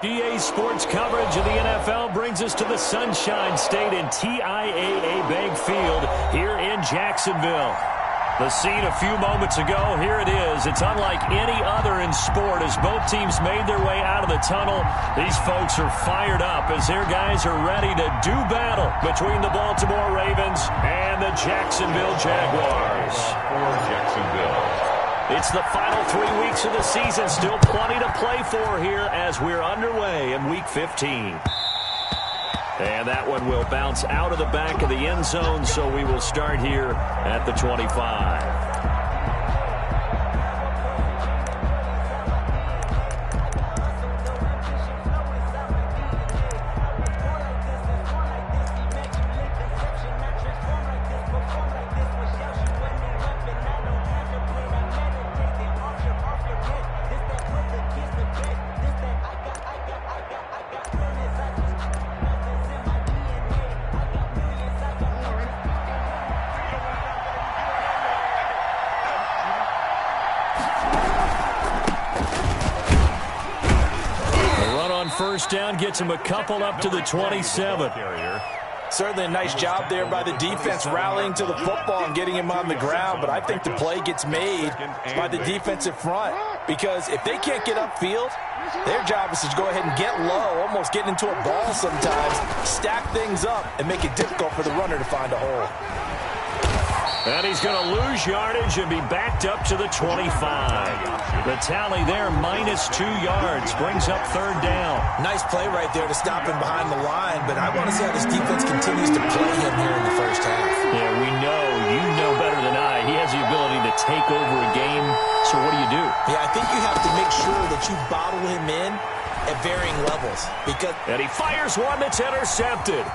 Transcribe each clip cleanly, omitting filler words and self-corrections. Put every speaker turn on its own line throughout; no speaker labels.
EA Sports coverage of the NFL brings us to the Sunshine State and TIAA Bank Field here in Jacksonville. The scene a few moments ago, here it is. It's unlike any other in sport as both teams made their way out of the tunnel. These folks are fired up as their guys are ready to do battle between the Baltimore Ravens and the Jacksonville Jaguars. It's the final 3 weeks of the season. Still plenty to play for here as we're underway in Week 15. And that one will bounce out of the back of the end zone, so we will start here at the 25. First down gets him a couple up to the 27.
Certainly a nice job there by the defense rallying to the football and getting him on the ground, but I think the play gets made by the defensive front because if they can't get upfield, their job is to go ahead and get low, almost get into a ball sometimes, stack things up, and make it difficult for the runner to find a hole.
And he's going to lose yardage and be backed up to the 25. The tally there, -2 yards, brings up third down.
Nice play right there to stop him behind the line, but I want to see how this defense continues to play him here in the first half.
Yeah, you know better than I. He has the ability to take over a game, so what do you do?
Yeah, I think you have to make sure that you bottle him in at varying levels.
And he fires one that's intercepted.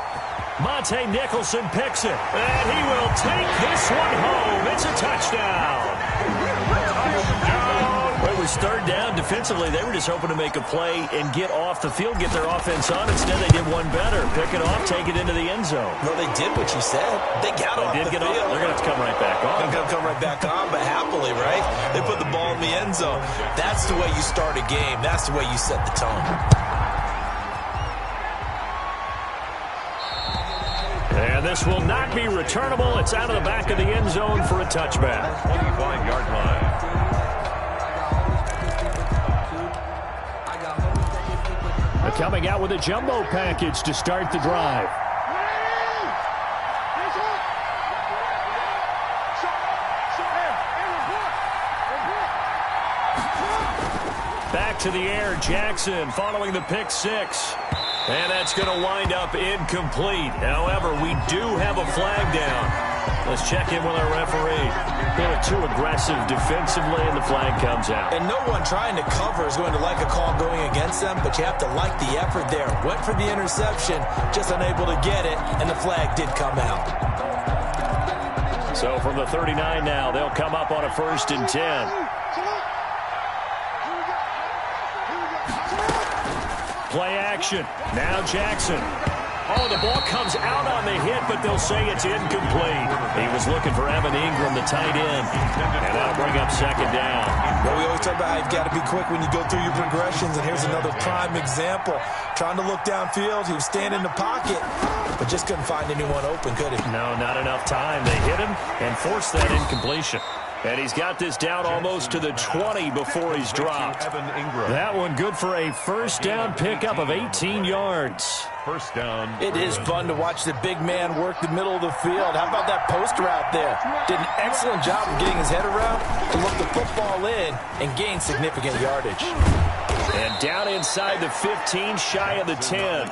Monte Nicholson picks it, and he will take this one home. It's a touchdown. Well, it was third down. Defensively, they were just hoping to make a play and get off the field, get their offense on. Instead, they did one better. Pick it off, take it into the end zone.
Well, they did what you said. They got off the field.
They're going to have to come right back on.
They're going to come right back on, but happily, right? They put the ball in the end zone. That's the way you start a game. That's the way you set the tone.
And this will not be returnable. It's out of the back of the end zone for a touchback. 25-yard line. They're coming out with a jumbo package to start the drive. Back to the air, Jackson following the pick six. And that's going to wind up incomplete. However, we do have a flag down. Let's check in with our referee. They were too aggressive defensively, and the flag comes out.
And no one trying to cover is going to like a call going against them, but you have to like the effort there. Went for the interception, just unable to get it, and the flag did come out.
So from the 39 now, they'll come up on a 1st and 10. Play action. Now Jackson. Oh, the ball comes out on the hit, but they'll say it's incomplete. He was looking for Evan Ingram, the tight end. And that'll bring up second down.
Well, we always talk about how you've got to be quick when you go through your progressions, and here's another prime example. Trying to look downfield, he was standing in the pocket, but just couldn't find anyone open, could he?
No, not enough time. They hit him and forced that incompletion. And he's got this down almost to the 20 before he's dropped. That one good for a first down pickup of 18 yards.
First down.
It is fun to watch the big man work the middle of the field. How about that post route there? Did an excellent job of getting his head around to look the football in and gain significant yardage.
And down inside the 15, shy of the 10.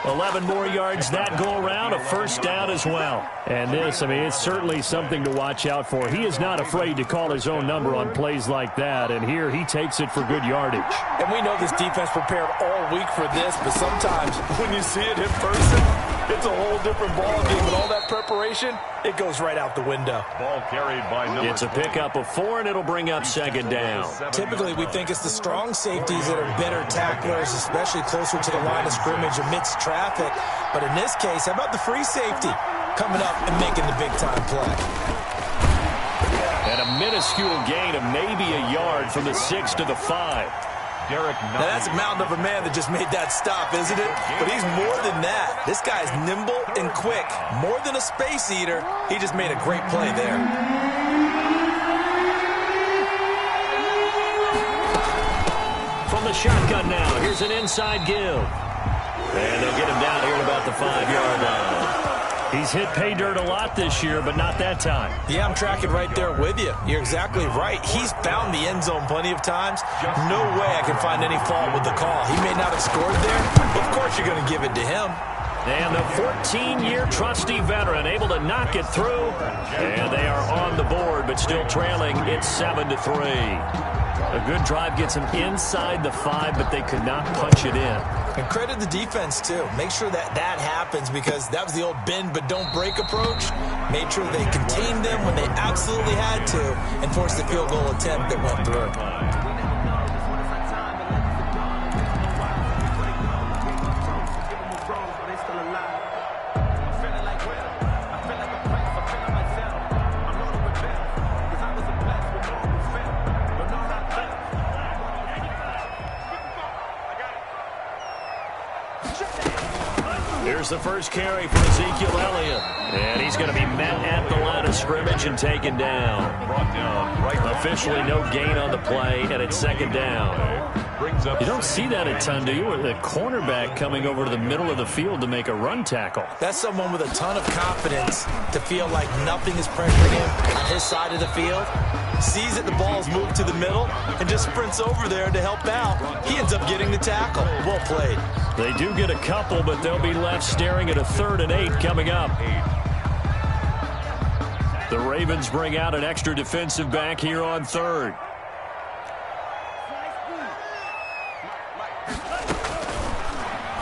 11 more yards that go around, a first down as well. And this, I mean, it's certainly something to watch out for. He is not afraid to call his own number on plays like that, and here he takes it for good yardage.
And we know this defense prepared all week for this, but sometimes when you see it in person, it's a whole different ball game. With all that preparation, it goes right out the window.
Ball carried by number.
It's a pickup of 4, and it'll bring up second down.
Typically, we think it's the strong safeties that are better tacklers, especially closer to the line of scrimmage amidst traffic. But in this case, how about the free safety coming up and making the big-time play?
And a minuscule gain of maybe a yard from the 6 to the 5.
Now, that's a mountain of a man that just made that stop, isn't it? But he's more than that. This guy's nimble and quick. More than a space eater, he just made a great play there.
From the shotgun now, here's an inside give. And they'll get him down here at about the 5-yard line. He's hit pay dirt a lot this year, but not that time.
Yeah, I'm tracking right there with you. You're exactly right. He's found the end zone plenty of times. No way I can find any fault with the call. He may not have scored there, but of course you're going to give it to him.
And the 14-year trusty veteran able to knock it through. And they are on the board, but still trailing. It's 7-3. A good drive gets them inside the 5, but they could not punch it in.
And credit the defense, too. Make sure that that happens because that was the old bend but don't break approach. Made sure they contained them when they absolutely had to and forced the field goal attempt that went through.
Here's the first carry for Ezekiel Elliott. And he's going to be met at the line of scrimmage and taken down. Officially no gain on the play, and it's second down. You don't see that a ton, do you? With a cornerback coming over to the middle of the field to make a run tackle.
That's someone with a ton of confidence to feel like nothing is pressuring him on his side of the field. Sees that the ball's moved to the middle and just sprints over there to help out. He ends up getting the tackle. Well played.
They do get a couple, but they'll be left staring at a 3rd and 8 coming up. The Ravens bring out an extra defensive back here on 3rd.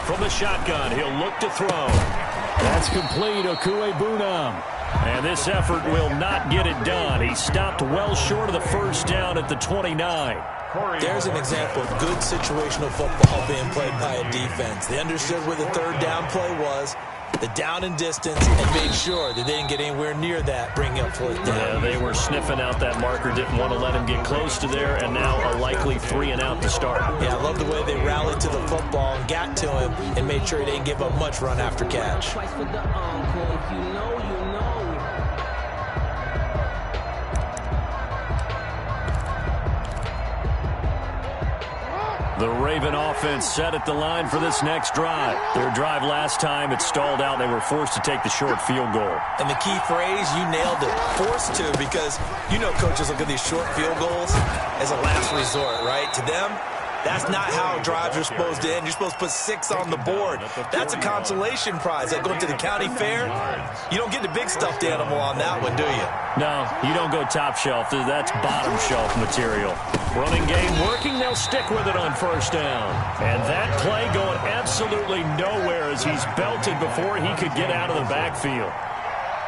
From the shotgun, he'll look to throw. That's complete, Okuebunam. And this effort will not get it done. He stopped well short of the first down at the 29.
There's an example of good situational football being played by a defense. They understood where the 3rd down play was, the down and distance, and made sure that they didn't get anywhere near that, bringing up 4th down.
Yeah, they were sniffing out that marker, didn't want to let him get close to there, and now a likely 3 and out to start.
Yeah, I love the way they rallied to the football and got to him and made sure he didn't give up much run after catch.
The Raven offense set at the line for this next drive. Their drive last time, it stalled out. They were forced to take the short field goal.
And the key phrase, you nailed it, forced to, because you know coaches look at these short field goals as a last resort, right? To them, that's not how drives are supposed to end. You're supposed to put 6 on the board. That's a consolation prize. Like going to the county fair, you don't get the big stuffed animal on that one, do you?
No, you don't go top shelf. That's bottom shelf material. Running game working. They'll stick with it on 1st down. And that play going absolutely nowhere as he's belted before he could get out of the backfield.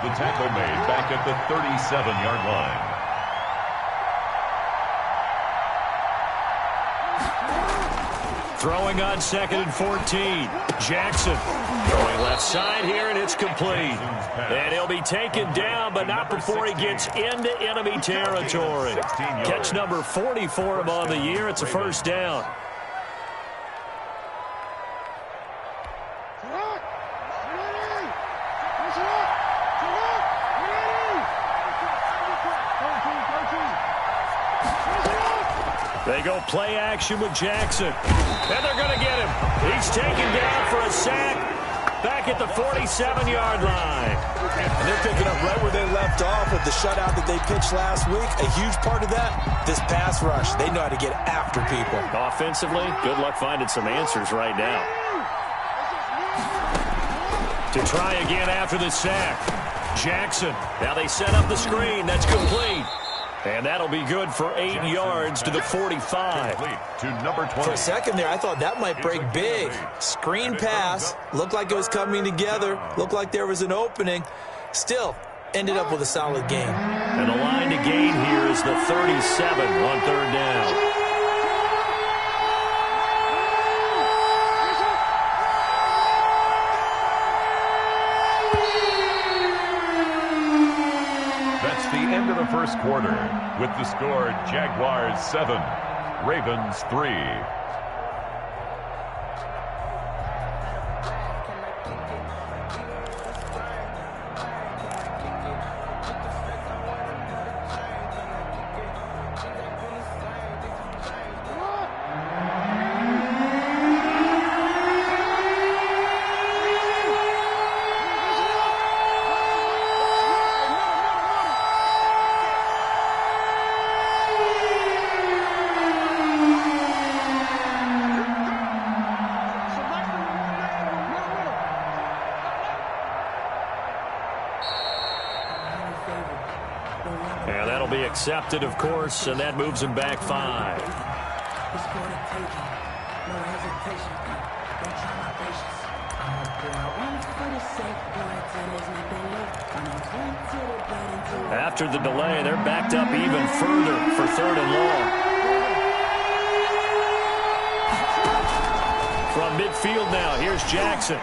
The tackle made back at the 37-yard line.
Throwing on 2nd and 14. Jackson going left side here, and it's complete. And he'll be taken down, but not before he gets into enemy territory. Catch number 40 for him on the year. It's a 1st down. They go play action with Jackson. And they're going to get him. He's taken down for a sack back at the 47-yard line.
And they're picking up right where they left off with the shutout that they pitched last week. A huge part of that, this pass rush. They know how to get after people.
Offensively, good luck finding some answers right now. To try again after the sack. Jackson. Now they set up the screen. That's complete. And that'll be good for 8 yards to the 45.
To number 20.
For a second there, I thought that might break big. Screen pass. Looked like it was coming together. Looked like there was an opening. Still, ended up with a solid game.
And the line to gain here is the 37 on 3rd down.
That's the end of the 1st quarter with the score Jaguars 7, Ravens 3.
And that'll be accepted, of course, and that moves him back 5. After the delay, they're backed up even further for 3rd and long. From midfield now, here's Jackson.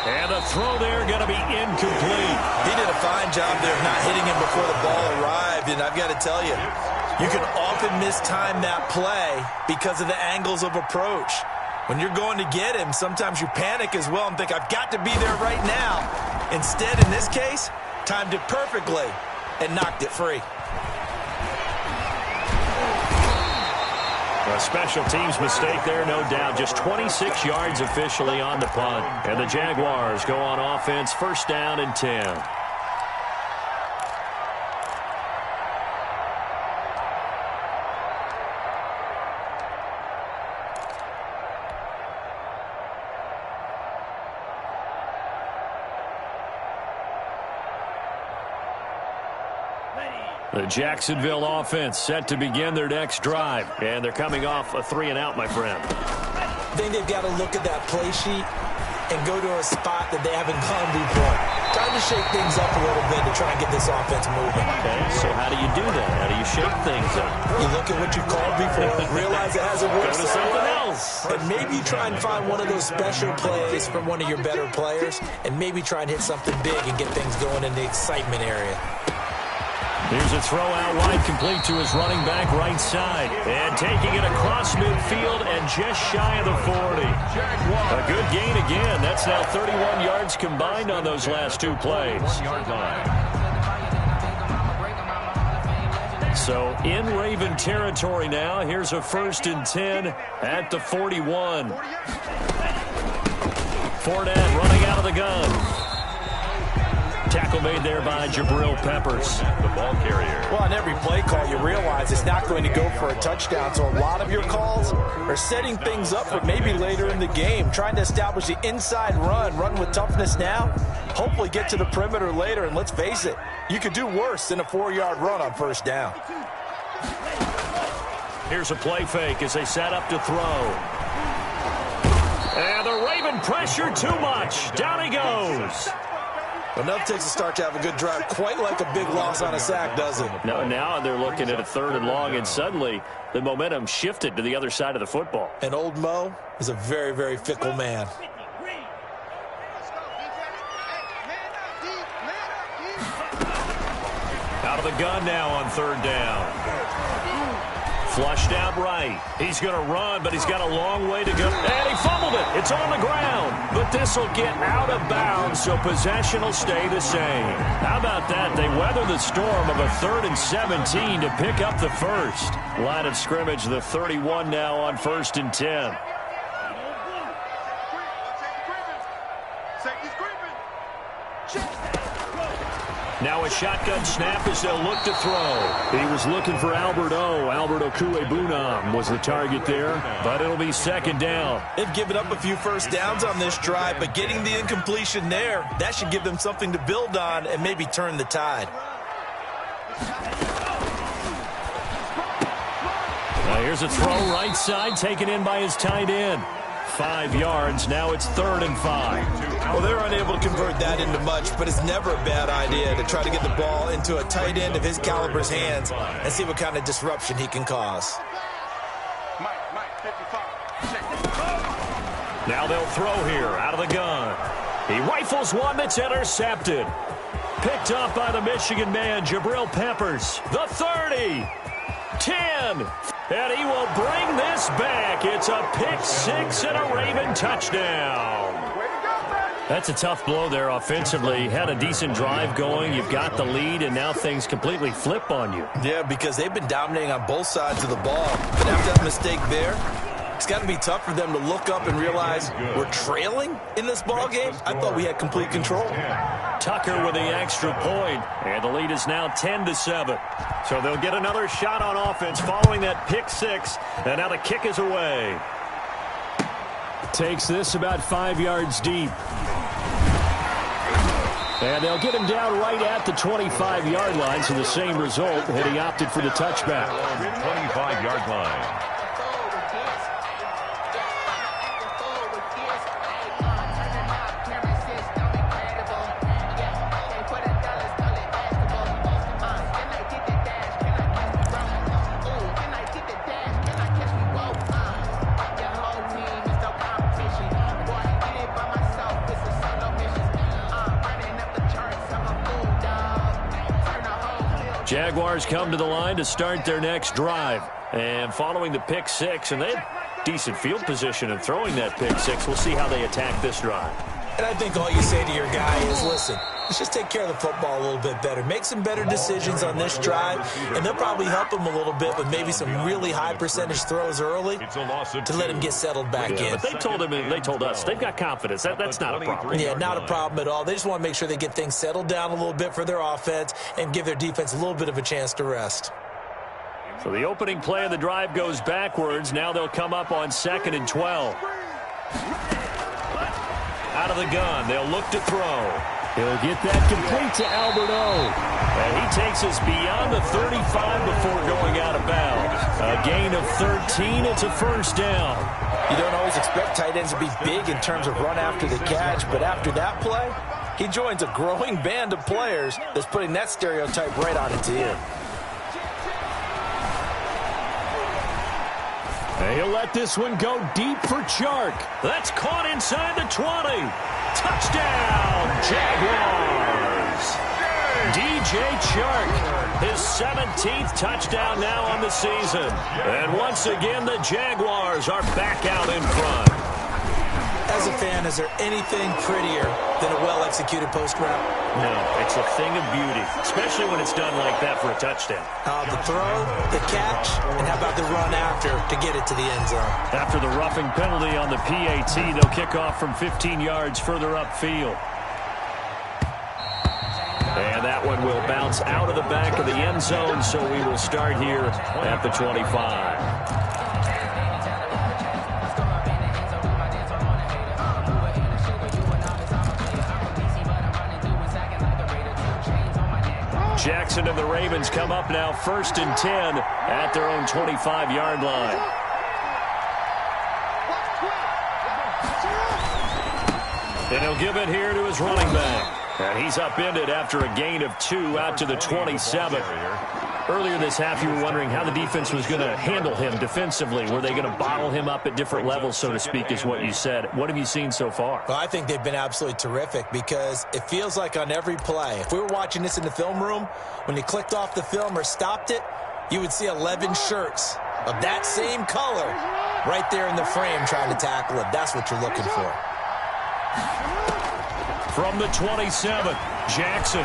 And the throw there going to be incomplete.
He did a fine job there of not hitting him before the ball arrived. And I've got to tell you, you can often mistime that play because of the angles of approach. When you're going to get him, sometimes you panic as well and think, I've got to be there right now. Instead, in this case, timed it perfectly and knocked it free.
A special teams mistake there, no doubt. Just 26 yards officially on the punt. And the Jaguars go on offense, 1st down and 10. The Jacksonville offense set to begin their next drive. And they're coming off a 3-and-out, my friend.
I think they've got to look at that play sheet and go to a spot that they haven't gone before. Time to shake things up a little bit to try and get this offense moving.
Okay, so how do you do that? How do you shake things up?
You look at what you called before, realize it hasn't worked.
Go to something else.
And maybe try and find one of those special plays from one of your better players, and maybe try and hit something big and get things going in the excitement area.
Here's a throw out wide, complete to his running back right side. And taking it across midfield and just shy of the 40. A good gain again. That's now 31 yards combined on those last 2 plays.
1-yard line.
So in Raven territory now. Here's a 1st and 10 at the 41. Fournette running out of the gun. Tackle made there by Jabril Peppers.
The ball carrier.
Well, on every play call, you realize it's not going to go for a touchdown. So a lot of your calls are setting things up for maybe later in the game, trying to establish the inside run with toughness now, hopefully get to the perimeter later. And let's face it, you could do worse than a 4-yard run on 1st down.
Here's a play fake as they set up to throw. And the Raven pressure too much. Down he goes.
Enough takes a start to have a good drive. Quite like a big loss on a sack, doesn't it?
No, now they're looking at a 3rd and long, and suddenly the momentum shifted to the other side of the football.
And old Mo is a very, very fickle man.
Out of the gun now on 3rd down. Flushed out right. He's going to run, but he's got a long way to go. And he fumbled it. It's on the ground. But this will get out of bounds, so possession will stay the same. How about that? They weather the storm of a 3rd and 17 to pick up the 1st. Line of scrimmage, the 31 now on 1st and 10. Now a shotgun snap as they'll look to throw. He was looking for Albert Okuebunam was the target there, but it'll be 2nd down.
They've given up a few 1st downs on this drive, but getting the incompletion there, that should give them something to build on and maybe turn the tide.
Now here's a throw right side, taken in by his tight end. 5 yards. Now it's 3rd and 5.
Well, they're unable to convert that into much, but it's never a bad idea to try to get the ball into a tight end of his caliber's hands and see what kind of disruption he can cause.
Now they'll throw here out of the gun. He rifles one that's intercepted. Picked up by the Michigan man, Jabril Peppers. The 30. 10. And he will bring this back. It's a pick six and a Raven touchdown. That's a tough blow there offensively. Had a decent drive going. You've got the lead, and now things completely flip on you.
Yeah, because they've been dominating on both sides of the ball. But after that mistake there, it's got to be tough for them to look up and realize we're trailing in this ball game. I thought we had complete control.
Tucker with the extra point, and the lead is now 10-7. So they'll get another shot on offense following that pick six, and now the kick is away. Takes this about 5 yards deep. And they'll get him down right at the 25-yard line, so the same result, and he opted for the touchback.
25-yard line.
Jaguars come to the line to start their next drive. And following the pick six, and they had decent field position in throwing that pick six. We'll see how they attack this drive.
And I think all you say to your guy is, listen, let's just take care of the football a little bit better. Make some better decisions on this drive, and they'll probably help him a little bit with maybe some really high percentage throws early to let him get settled back in.
But they told us they've got confidence. That's not a problem.
Yeah, not a problem at all. They just want to make sure they get things settled down a little bit for their offense and give their defense a little bit of a chance to rest.
So the opening play of the drive goes backwards. Now they'll come up on 2nd and 12. Out of the gun, they'll look to throw. He'll get that complete to Alberto. And he takes us beyond the 35 before going out of bounds. A gain of 13, it's a first down.
You don't always expect tight ends to be big in terms of run after the catch, but after that play, he joins a growing band of players that's putting that stereotype right on its ear.
He'll let this one go deep for Chark. That's caught inside the 20. Touchdown, Jaguars. DJ Chark, his 17th touchdown now on the season. And once again, the Jaguars are back out in front.
As a fan, is there anything prettier than a well-executed post route?
No, it's a thing of beauty, especially when it's done like that for a touchdown.
The throw, the catch, and how about the run after to get it to the end zone?
After the roughing penalty on the PAT, they'll kick off from 15 yards further upfield. And that one will bounce out of the back of the end zone, so we will start here at the 25. Jackson and the Ravens come up now 1st and 10 at their own 25-yard line. And he'll give it here to his running back. And he's upended after a gain of 2 out to the 27. Earlier this half, you were wondering how the defense was going to handle him defensively. Were they going to bottle him up at different levels, so to speak, is what you said. What have you seen so far?
Well, I think they've been absolutely terrific because it feels like on every play, if we were watching this in the film room, when you clicked off the film or stopped it, you would see 11 shirts of that same color right there in the frame trying to tackle it. That's what you're looking for.
From the 27, Jackson.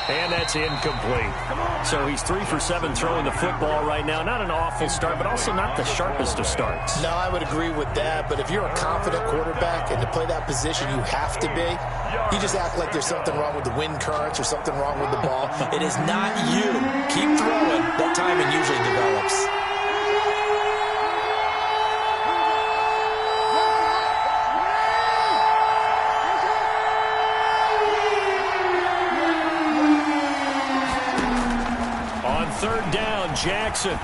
And that's incomplete. So he's 3 for 7 throwing the football right now. Not an awful start, but also not the sharpest of starts.
No, I would agree with that. But if you're a confident quarterback and to play that position, you have to be. You just act like there's something wrong with the wind currents or something wrong with the ball.
It is not you. Keep throwing. That timing usually develops.
Third down, Jackson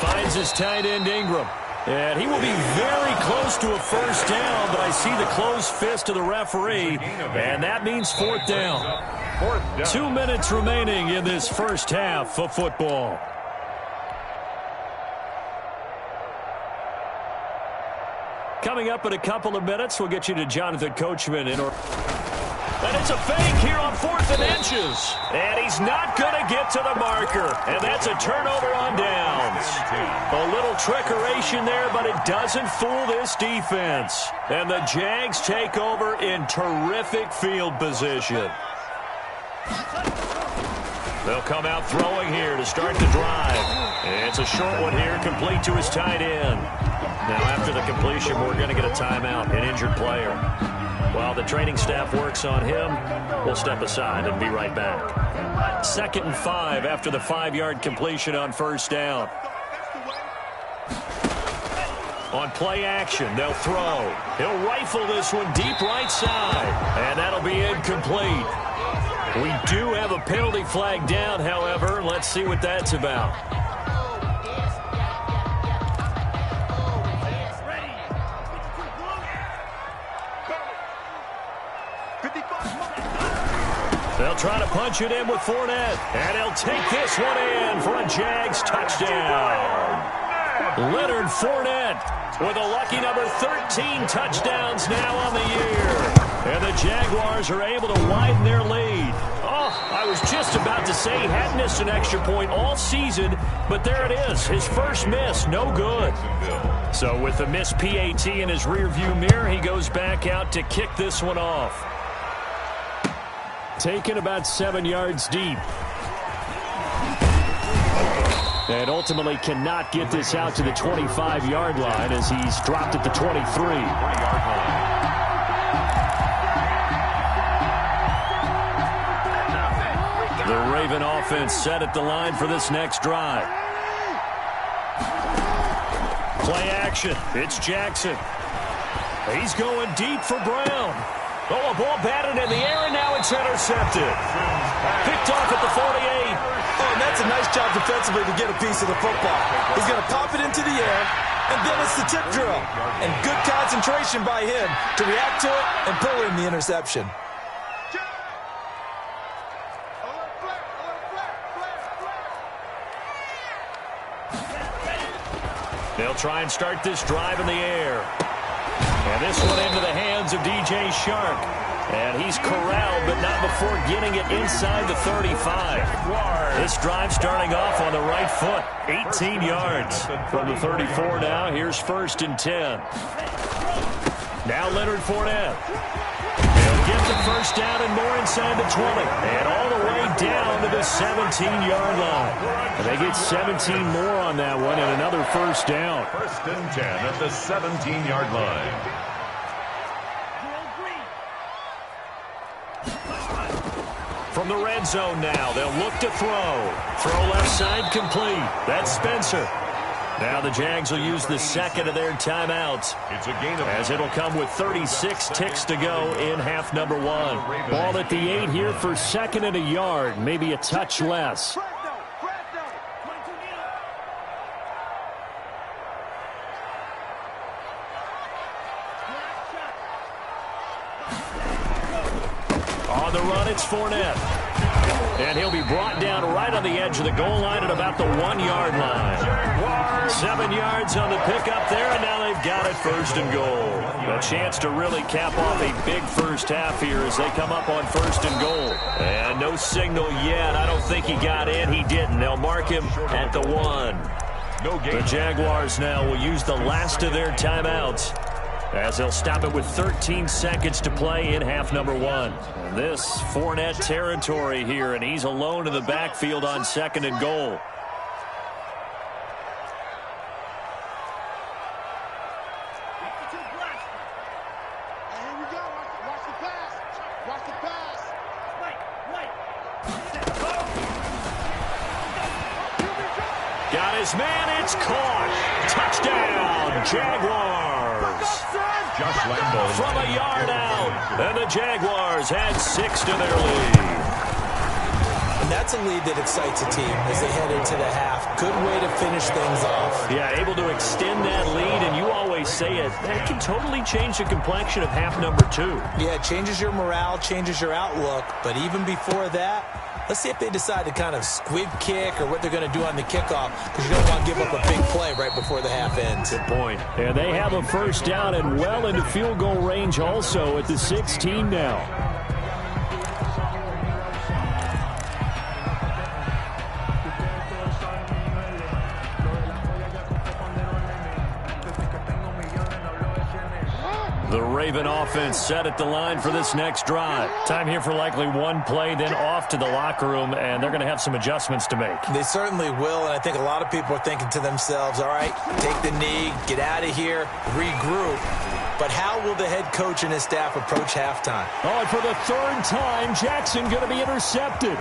finds his tight end Ingram. And he will be very close to a first down, but I see the closed fist of the referee, and that means 4th down. 2 minutes remaining in this first half of football. Coming up in a couple of minutes, we'll get you to Jonathan Coachman in And it's a fake here on 4th and inches. And he's not going to get to the marker. And that's a turnover on downs. A little trickeration there, but it doesn't fool this defense. And the Jags take over in terrific field position. They'll come out throwing here to start the drive. It's a short one here, complete to his tight end. Now, after the completion, we're going to get a timeout, an injured player. While the training staff works on him, we'll step aside and be right back. 2nd and 5 after the 5-yard completion on 1st down. On play action, they'll throw. He'll rifle this one deep right side, and that'll be incomplete. We do have a penalty flag down, however. Let's see what that's about. They'll try to punch it in with Fournette, and he'll take this one in for a Jags touchdown. Leonard Fournette with a lucky number 13 touchdowns now on the year. And the Jaguars are able to widen their lead. Oh, I was just about to say he hadn't missed an extra point all season, but there it is. His first miss, no good. So with the missed PAT in his rearview mirror, he goes back out to kick this one off. Taken about 7 yards deep. And ultimately cannot get this out to the 25-yard line as he's dropped at the 23. The Raven offense set at the line for this next drive. Play action. It's Jackson. He's going deep for Brown. Oh, a ball batted in the air, and now it's intercepted. Picked off at the 48.
Oh, and that's a nice job defensively to get a piece of the football. He's going to pop it into the air, and then it's the tip drill. And good concentration by him to react to it and pull in the interception.
They'll try and start this drive in the air. And this one into the hands of DJ Shark. And he's corralled, but not before getting it inside the 35. This drive starting off on the right foot. 18 yards from the 34 now. Here's 1st and 10. Now Leonard Fournette. He'll get the first down and more inside the 20. And all the way down to the 17-yard line. And they get 17 more on that one and another first down.
1st and 10 at the 17-yard line.
From the red zone now, they'll look to throw. Throw left side complete. That's Spencer. Now the Jags will use the second of their timeouts,
It's a gain of
as it'll come with 36 ticks to go in half number 1. Ball at the 8 here for 2nd and a yard, maybe a touch less. On the run, it's Fournette. And he'll be brought down right on the edge of the goal line at about the 1-yard line. 7 yards on the pickup there, and now they've got it 1st and goal. A chance to really cap off a big first half here as they come up on 1st and goal. And no signal yet. I don't think he got in. He didn't. They'll mark him at the 1. The Jaguars now will use the last of their timeouts, as they'll stop it with 13 seconds to play in half number 1. And this Fournette territory here, and he's alone in the backfield on 2nd and goal. Got his man, it's caught. Touchdown, Jaguars.
Josh Lambo.
From a yard out, and the Jaguars add 6 to their lead.
And that's a lead that excites a team as they head into the half. Good way to finish things off.
Yeah, able to extend that lead, and you always say it, that can totally change the complexion of half number 2.
Yeah, it changes your morale, changes your outlook. But even before that, let's see if they decide to kind of squib kick or what they're going to do on the kickoff, because you don't want to give up a big play right before the half ends.
Good point. And they have a first down and well into field goal range also at the 16 now. The Raven offense set at the line for this next drive. Time here for likely one play, then off to the locker room, and they're going to have some adjustments to make.
They certainly will, and I think a lot of people are thinking to themselves, all right, take the knee, get out of here, regroup. But how will the head coach and his staff approach halftime?
Oh, and for the third time, Jackson going to be intercepted.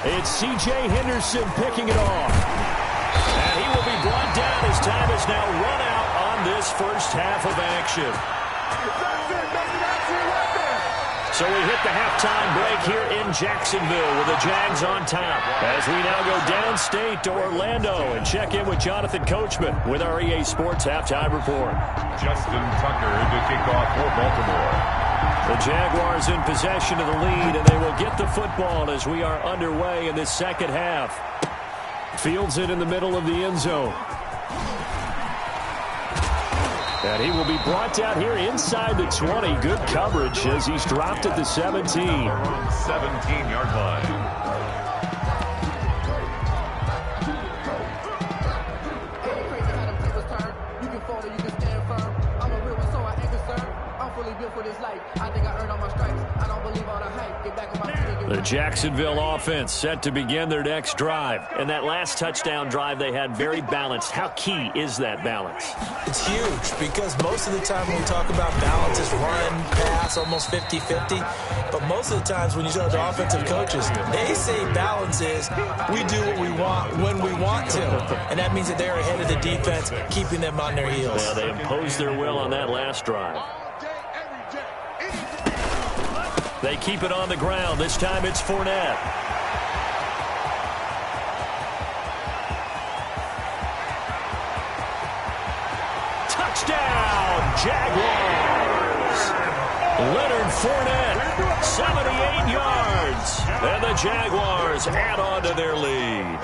It's C.J. Henderson picking it off. And he will be brought down as time is now run out on this first half of action. So we hit the halftime break here in Jacksonville with the Jags on top. As we now go downstate to Orlando and check in with Jonathan Coachman with our EA Sports Halftime Report.
Justin Tucker to kick off for Baltimore.
The Jaguars in possession of the lead, and they will get the football as we are underway in this second half. Fields it in the middle of the end zone. And he will be brought down here inside the 20. Good coverage as he's dropped at the 17.
17-yard line.
The Jacksonville offense set to begin their next drive. And that last touchdown drive they had very balanced. How key is that balance?
It's huge because most of the time when we talk about balance is run, pass, almost 50-50. But most of the times when you talk to offensive coaches, they say balance is we do what we want when we want to. And that means that they're ahead of the defense, keeping them on their heels.
Yeah, they imposed their will on that last drive. They keep it on the ground. This time it's Fournette. Touchdown, Jaguars. Leonard Fournette, 78 yards. And the Jaguars add on to their lead.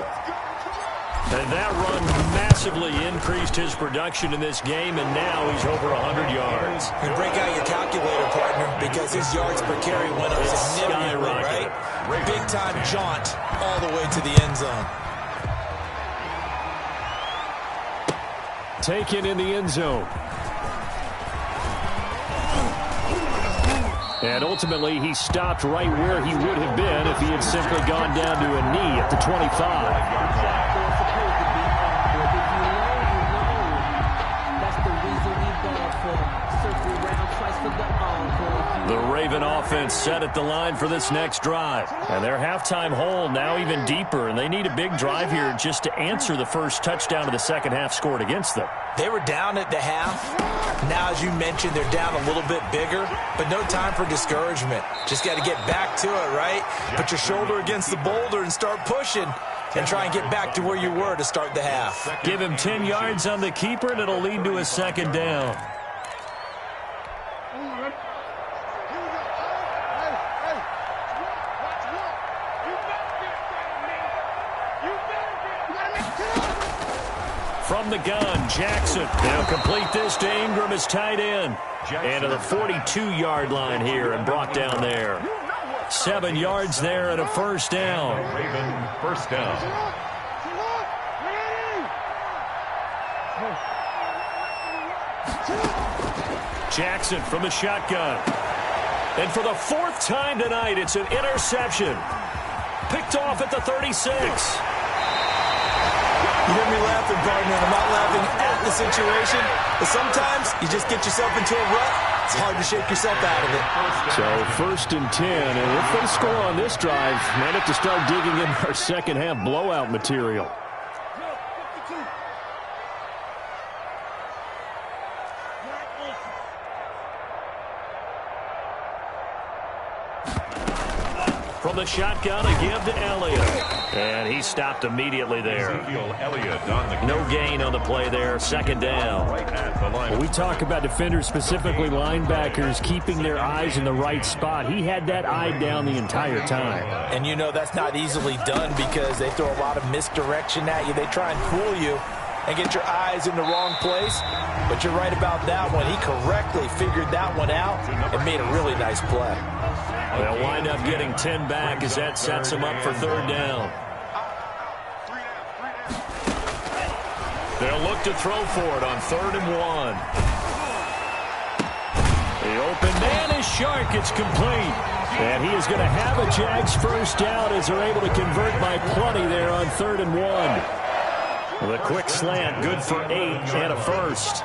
And that run massively increased his production in this game, and now he's over 100 yards.
You break out your calculator, partner, because his yards per carry went up significantly, right? Big-time jaunt all the way to the end zone.
Taken in the end zone. And ultimately, he stopped right where he would have been if he had simply gone down to a knee at the 25. The Raven offense set at the line for this next drive. And their halftime hole now even deeper, and they need a big drive here just to answer the first touchdown of the second half scored against them.
They were down at the half. Now, as you mentioned, they're down a little bit bigger, but no time for discouragement. Just got to get back to it, right? Put your shoulder against the boulder and start pushing and try and get back to where you were to start the half.
Give him 10 yards on the keeper, and it'll lead to a second down. From the gun, Jackson. They'll complete this to Ingram as tight end. And to the 42-yard line here and brought down there. 7 yards there and a first down.
Raven first down.
Jackson from the shotgun. And for the fourth time tonight, it's an interception. Picked off at the 36.
You hear me laughing, partner, and I'm not laughing at the situation, but sometimes you just get yourself into a rut. It's hard to shake yourself out of it.
So first and 10, and if they score on this drive, might have to start digging in our second half blowout material. From the shotgun, a give to Elliott. And he stopped immediately there. No gain on the play there. Second down. When we talk about defenders, specifically linebackers, keeping their eyes in the right spot, he had that eye down the entire time.
And you know that's not easily done because they throw a lot of misdirection at you. They try and fool you and get your eyes in the wrong place. But you're right about that one. He correctly figured that one out and made a really nice play.
They'll wind up getting 10 back as that sets them up for third down. They'll look to throw for it on 3rd and 1. The open man is Shark. It's complete. And he is going to have a Jags first down as they're able to convert by plenty there on 3rd and 1. The quick slant, good for 8 and a first.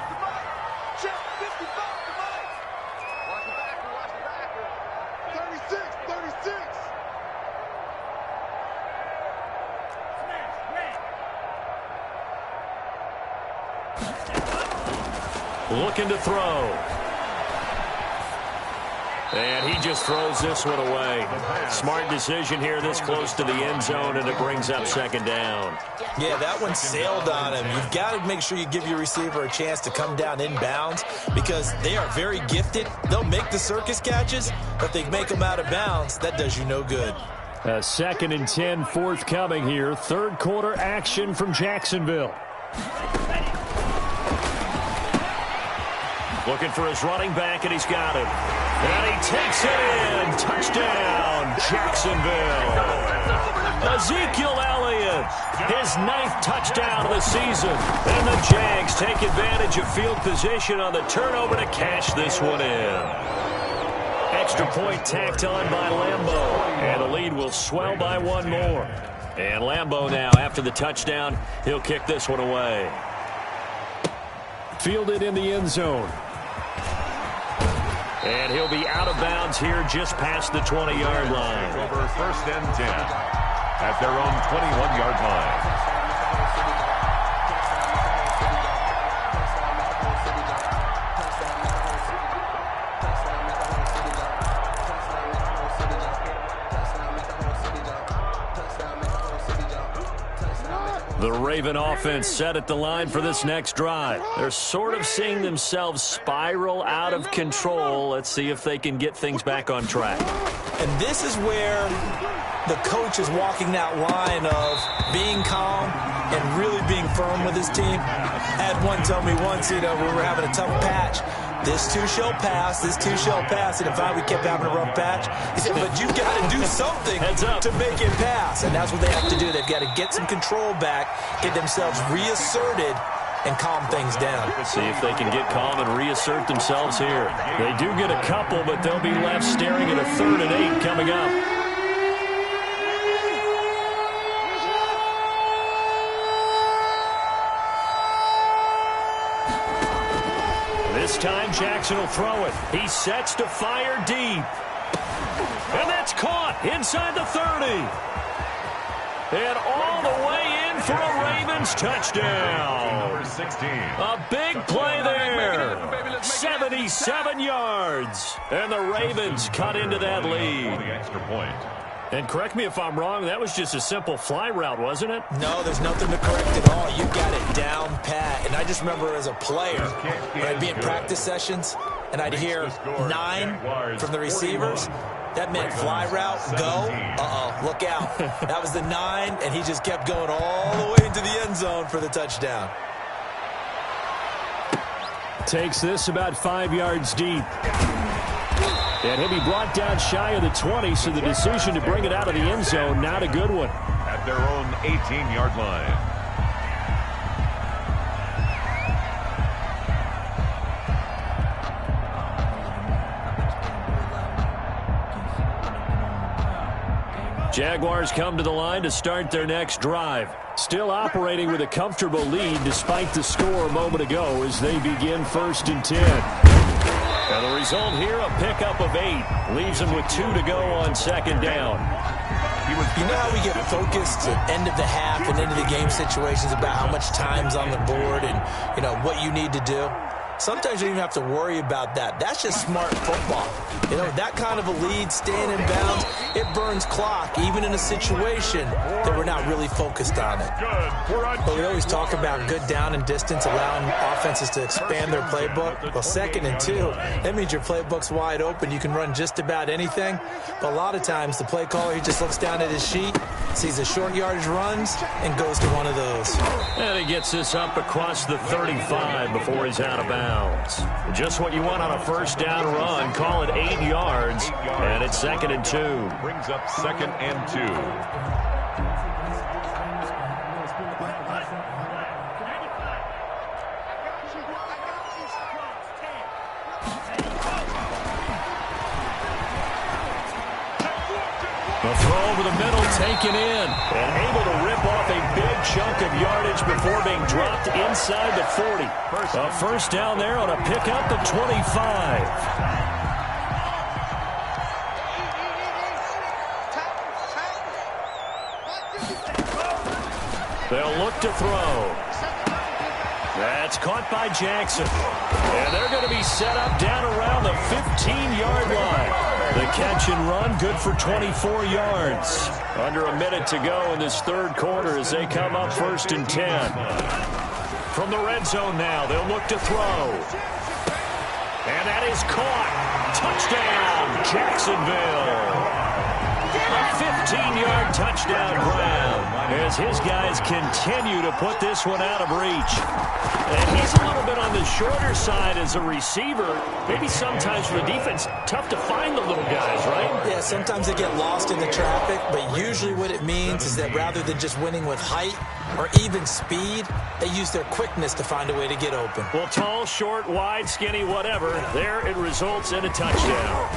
Looking to throw. And he just throws this one away. Smart decision here this close to the end zone, and it brings up 2nd down.
Yeah, that one sailed on him. You've got to make sure you give your receiver a chance to come down inbounds because they are very gifted. They'll make the circus catches, but if they make them out of bounds, that does you no good.
2nd and 10 forthcoming here. 3rd quarter action from Jacksonville. Looking for his running back, and he's got it. And he takes it in. Touchdown, Jacksonville. Ezekiel Elliott, his 9th touchdown of the season. And the Jags take advantage of field position on the turnover to cash this one in. Extra point tacked on by Lambeau. And the lead will swell by 1 more. And Lambeau now, after the touchdown, he'll kick this one away. Fielded in the end zone. And he'll be out of bounds here just past the 20-yard line.
Over 1st and 10 at their own 21-yard line.
The Raven offense set at the line for this next drive. They're sort of seeing themselves spiral out of control. Let's see if they can get things back on track.
And this is where the coach is walking that line of being calm and really being firm with his team. I had one tell me once, when we were having a tough patch, this too shall pass, this too shall pass. And if we kept having a rough patch, he said, but you've got to do something to make it pass. And that's what they have to do. They've got to get some control back, get themselves reasserted, and calm things down.
See if they can get calm and reassert themselves here. They do get a couple, but they'll be left staring at a 3rd and 8 coming up. This time Jackson will throw it. He sets to fire deep. And that's caught inside the 30. And all the way in for a Ravens touchdown.
Number 16.
A big play there. 77 yards. And the Ravens cut into that lead.
The extra point.
And correct me if I'm wrong, that was just a simple fly route, wasn't it?
No, there's nothing to correct at all. You got it down pat. And I just remember as a player, when I'd be in practice sessions, and I'd hear 9 from the receivers. That meant fly route, go, look out. That was the 9, and he just kept going all the way into the end zone for the touchdown.
Takes this about 5 yards deep. And he'll be brought down shy of the 20, so the decision to bring it out of the end zone, not a good one.
At their own 18-yard line.
Jaguars come to the line to start their next drive. Still operating with a comfortable lead despite the score a moment ago as they begin 1st and 10. And the result here, a pickup of 8. Leaves them with 2 to go on 2nd down.
You know how we get focused at end of the half and into the game situations about how much time's on the board and, what you need to do? Sometimes you don't even have to worry about that. That's just smart football. That kind of a lead, staying in bounds, it burns clock, even in a situation that we're not really focused on it. But we always talk about good down and distance, allowing offenses to expand their playbook. Well, 2nd and 2, that means your playbook's wide open. You can run just about anything. But a lot of times, the play caller, he just looks down at his sheet, sees the short yardage runs, and goes to one of those.
And he gets this up across the 35 before he's out of bounds. Just what you want on a first down run. Call it 8 yards, and it's 2nd and 2.
Brings up 2nd and 2.
The throw over the middle taken in and able to rip off a big chunk of yardage before being dropped inside the 40. A first down there on a pickup of 25. They'll look to throw. That's caught by Jackson. And they're going to be set up down around the 15-yard line. The catch and run good for 24 yards. Under a minute to go in this third quarter as they come up 1st and 10. From the red zone now, they'll look to throw. And that is caught. Touchdown, Jacksonville. A 15-yard touchdown grab as his guys continue to put this one out of reach. And he's a little bit on the shorter side as a receiver. Maybe sometimes for the defense, tough to find the little guys, right?
Yeah, sometimes they get lost in the traffic, but usually what it means is that rather than just winning with height or even speed, they use their quickness to find a way to get open.
Well, tall, short, wide, skinny, whatever, there it results in a touchdown.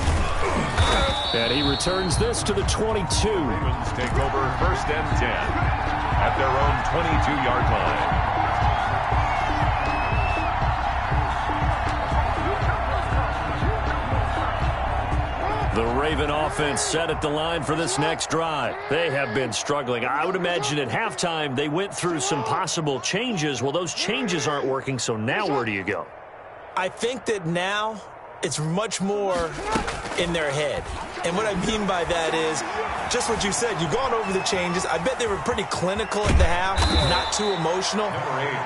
And he returns this to the 22.
Ravens take over 1st and 10 at their own 22-yard line.
The Raven offense set at the line for this next drive. They have been struggling. I would imagine at halftime they went through some possible changes. Well, those changes aren't working, so now where do you go?
I think that now it's much more in their head. And what I mean by that is just what you said. You've gone over the changes. I bet they were pretty clinical at the half, not too emotional.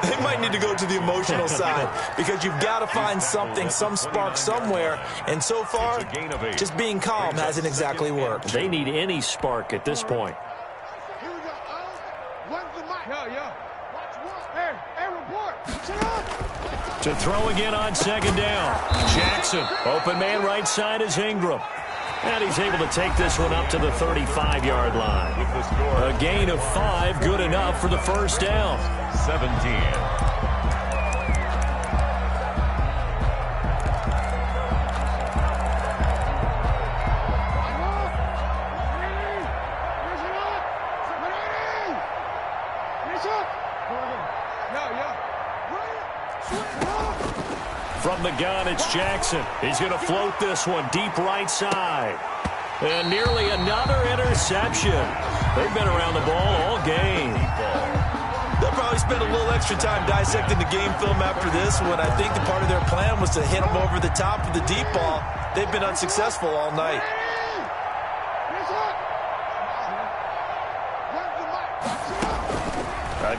They might need to go to the emotional side because you've got to find something, some spark somewhere. And so far, just being calm hasn't exactly worked.
They need any spark at this point. To throw again on 2nd down. Jackson, open man right side is Ingram. And he's able to take this one up to the 35-yard line. A gain of 5, good enough for the first down.
17.
From the gun, it's Jackson. He's going to float this one deep right side. And nearly another interception. They've been around the ball all game.
They'll probably spend a little extra time dissecting the game film after this one. I think the part of their plan was to hit them over the top of the deep ball. They've been unsuccessful all night.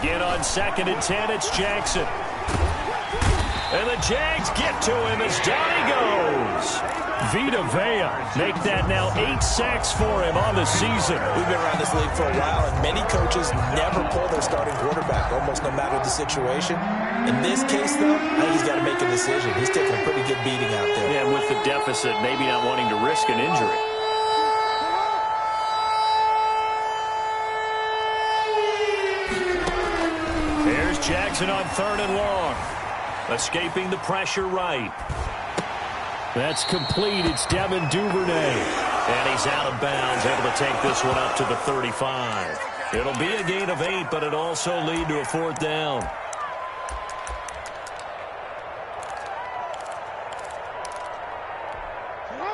Again on 2nd and 10, it's Jackson. And the Jags get to him as down he goes. Vita Vea make that now 8 sacks for him on the season.
We've been around this league for a while, and many coaches never pull their starting quarterback, almost no matter the situation. In this case, though, I think he's got to make a decision. He's taking a pretty good beating out there.
Yeah, with the deficit, maybe not wanting to risk an injury. Here's Jackson on 3rd and long. Escaping the pressure right. That's complete. It's Devin Duvernay. And he's out of bounds, able to take this one up to the 35. It'll be a gain of 8, but it'll also lead to a 4th down.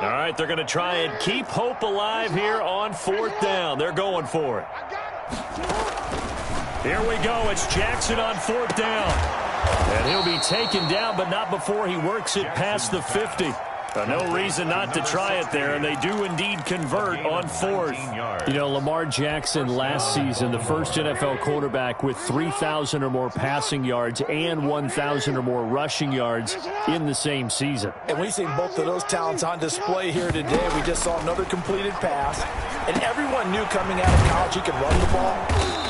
All right, they're going to try and keep hope alive here on 4th down. They're going for it. Here we go. It's Jackson on 4th down. And he'll be taken down, but not before he works it past the 50. No reason not to try it there, and they do indeed convert on 4th.
You know, Lamar Jackson last season, the first NFL quarterback with 3,000 or more passing yards and 1,000 or more rushing yards in the same season.
And we've seen both of those talents on display here today. We just saw another completed pass. And everyone knew coming out of college he could run the ball.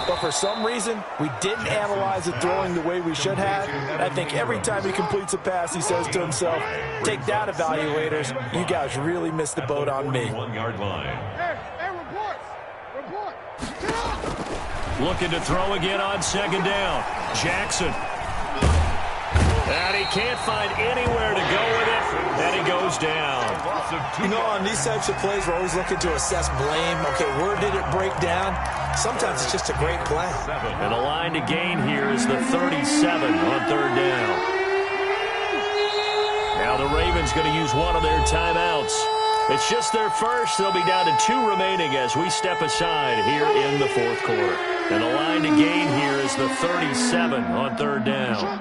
But for some reason, we didn't analyze the throwing the way we should have. And I think every time he completes a pass, he says to himself, take that, evaluators. You guys really missed the boat on me.
1-yard line.
Looking to throw again on 2nd down. Jackson. And he can't find anywhere to go with it, and he goes down.
You know, on these types of plays, we're always looking to assess blame. Okay, where did it break down? Sometimes it's just a great play.
And the line to gain here is the 37 on third down. Now the Ravens going to use one of their timeouts. It's just their first. They'll be down to 2 remaining as we step aside here in the fourth quarter. And the line to gain here is the 37 on third down.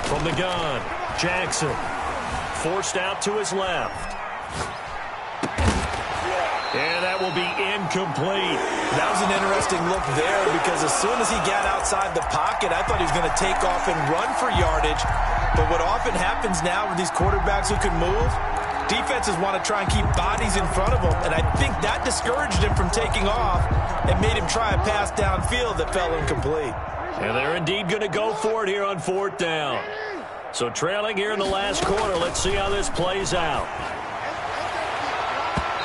From the gun, Jackson. Forced out to his left. And that will be incomplete.
That was an interesting look there because as soon as he got outside the pocket, I thought he was going to take off and run for yardage. But what often happens now with these quarterbacks who can move, defenses want to try and keep bodies in front of them. And I think that discouraged him from taking off and made him try a pass downfield that fell incomplete.
And they're indeed going to go for it here on fourth down. So trailing here in the last quarter, let's see how this plays out.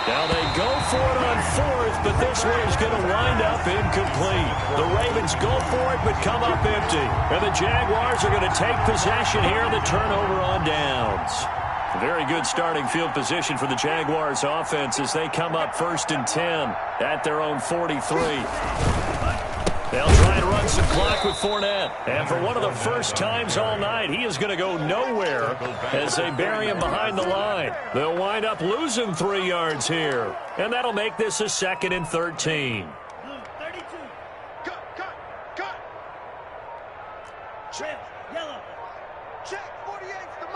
Now they go for it on fourth, but this one is going to wind up incomplete. The Ravens go for it, but come up empty. And the Jaguars are going to take possession here in the turnover on downs. A very good starting field position for the Jaguars offense as they come up 1st and 10 at their own 43. They'll try and run some clock with Fournette. And for one of the first times all night, he is going to go nowhere as they bury him behind the line. They'll wind up losing 3 yards here. And that'll make this a 2nd and 13.
Check, yellow. Check, 48's the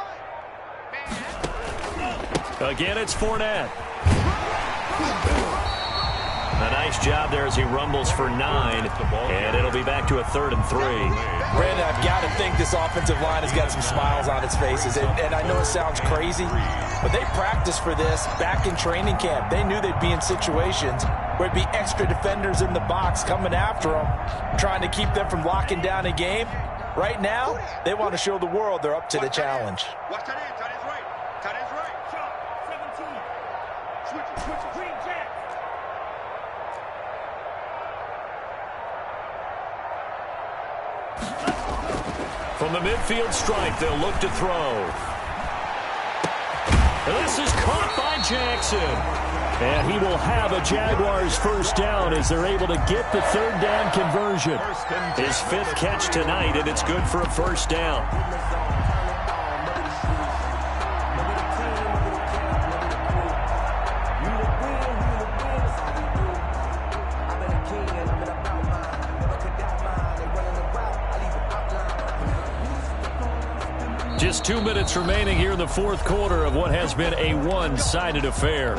mic.
Again, it's Fournette. A nice job there as he rumbles for 9, and it'll be back to a 3rd and 3.
Brandon, I've got to think this offensive line has got some smiles on its faces. And I know it sounds crazy, but they practiced for this back in training camp. They knew they'd be in situations where it'd be extra defenders in the box coming after them, trying to keep them from locking down a game. Right now, they want to show the world they're up to the challenge.
Watch that end. Tight end's right. Tight end's right. 17. Switch it. Green Jack.
From the midfield stripe, they'll look to throw. And this is caught by Jackson. And he will have a Jaguars first down as they're able to get the 3rd down conversion. His 5th catch tonight, and it's good for a first down. Just 2 minutes remaining here in the fourth quarter of what has been a one-sided affair.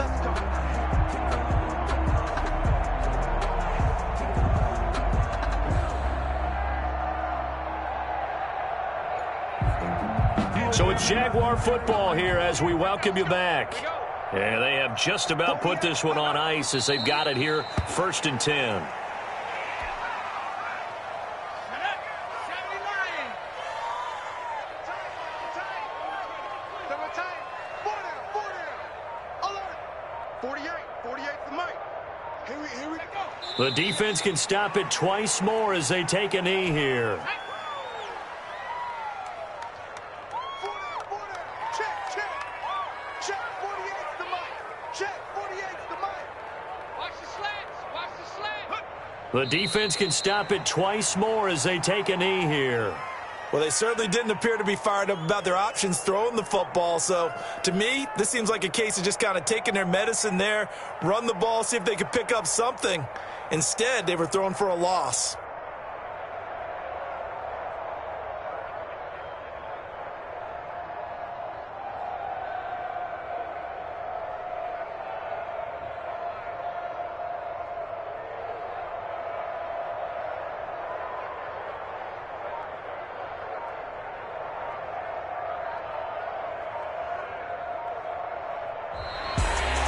So it's Jaguar football here as we welcome you back. And they have just about put this one on ice as they've got it here 1st and 10. The defense can stop it twice more as they take a knee here. The defense can stop it twice more as they take a knee here.
Well, they certainly didn't appear to be fired up about their options throwing the football. So, to me, this seems like a case of just kind of taking their medicine there, run the ball, see if they could pick up something. Instead, they were throwing for a loss.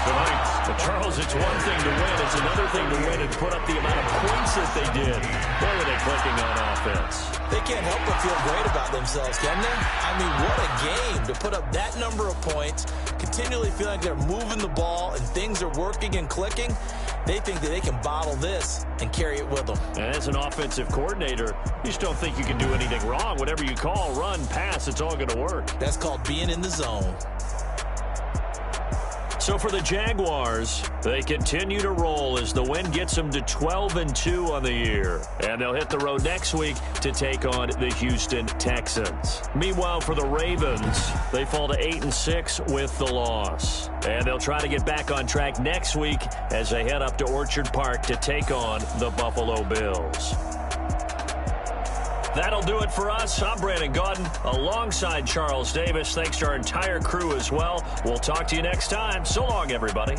Tonight's
But Charles, it's one thing to win. It's another thing to win and put up the amount of points that they did. Boy, were they clicking on offense.
They can't help but feel great about themselves, can they? I mean, what a game to put up that number of points, continually feeling like they're moving the ball and things are working and clicking. They think that they can bottle this and carry it with them.
And as an offensive coordinator, you just don't think you can do anything wrong. Whatever you call, run, pass, it's all going to work.
That's called being in the zone.
So for the Jaguars, they continue to roll as the win gets them to 12-2 on the year. And they'll hit the road next week to take on the Houston Texans. Meanwhile, for the Ravens, they fall to 8-6 with the loss. And they'll try to get back on track next week as they head up to Orchard Park to take on the Buffalo Bills. That'll do it for us. I'm Brandon Gaudin alongside Charles Davis. Thanks to our entire crew as well. We'll talk to you next time. So long, everybody.